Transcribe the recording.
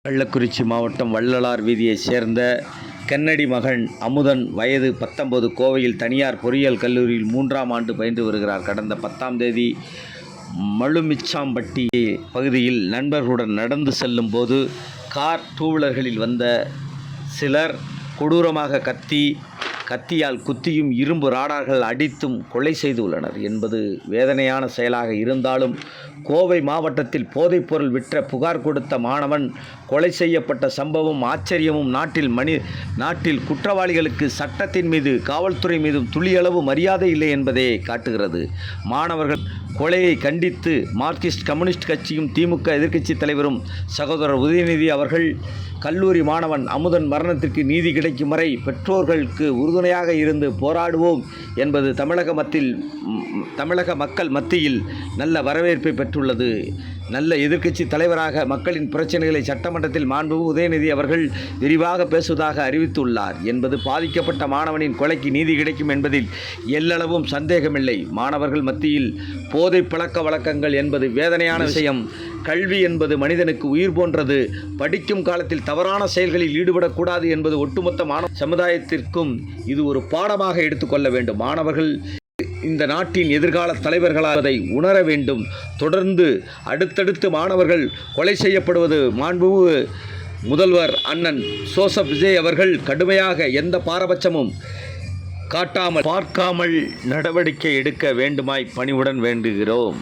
கள்ளக்குறிச்சி மாவட்டம் வள்ளலார் வீதியைச் சேர்ந்த கன்னடி மகன் அமுதன் வயது 19 கோவையில் தனியார் பொறியியல் கல்லூரியில் 3ஆம் ஆண்டு பயின்று வருகிறார். கடந்த 10ஆம் தேதி மழுமிச்சாம்பட்டி பகுதியில் நண்பர்களுடன் நடந்து செல்லும் போது கார் டூவீலர்களில் வந்த சிலர் கொடூரமாக கத்தியால் குத்தியும் இரும்பு ராடார்கள் அடித்தும் கொலை செய்துள்ளனர் என்பது வேதனையான செயலாக இருந்தாலும், கோவை மாவட்டத்தில் போதைப்பொருள் விற்ற புகார் கொடுத்த மாணவன் கொலை செய்யப்பட்ட சம்பவம் ஆச்சரியமும் நாட்டில் குற்றவாளிகளுக்கு சட்டத்தின் மீது காவல்துறை மீதும் துளியளவு மரியாதை இல்லை என்பதை காட்டுகிறது. மாணவர்கள் கொலையை கண்டித்து மார்க்சிஸ்ட் கம்யூனிஸ்ட் கட்சியும் திமுக எதிர்க்கட்சி தலைவரும் சகோதரர் உதயநிதி அவர்கள் கல்லூரி மாணவன் அமுதன் மரணத்திற்கு நீதி கிடைக்கும் வரை பெற்றோர்களுக்கு உறுதுணையாக இருந்து போராடுவோம் என்பது தமிழக மக்கள் மத்தியில் நல்ல வரவேற்பை பெற்றுள்ளது. நல்ல எதிர்க்கட்சி தலைவராக மக்களின் பிரச்சனைகளை சட்டமன்றத்தில் மாண்புமிகு உதயநிதி அவர்கள் விரிவாக பேசுவதாக அறிவித்துள்ளார் என்பது பாதிக்கப்பட்ட மாணவனின் கொலைக்கு நீதி கிடைக்கும் என்பதில் எல்லளவும் சந்தேகமில்லை. மாணவர்கள் மத்தியில் போதை பழக்க வழக்கங்கள் என்பது வேதனையான விஷயம். கல்வி என்பது மனிதனுக்கு உயிர் போன்றது. படிக்கும் காலத்தில் தவறான செயல்களில் ஈடுபடக்கூடாது என்பது ஒட்டுமொத்த மாணவ சமுதாயத்திற்கும் இது ஒரு பாடமாக எடுத்துக்கொள்ள வேண்டும். மாணவர்கள் இந்த நாட்டின் எதிர்கால தலைவர்களாவதை உணர வேண்டும். தொடர்ந்து அடுத்தடுத்து மாணவர்கள் கொலை செய்யப்படுவது மாண்புமிகு முதல்வர் அண்ணன் ஜோசப் விஜய் அவர்கள் கடுமையாக எந்த பாரபட்சமும் பார்க்காமல் நடவடிக்கை எடுக்க வேண்டுமாய் பணிவுடன் வேண்டுகிறோம்.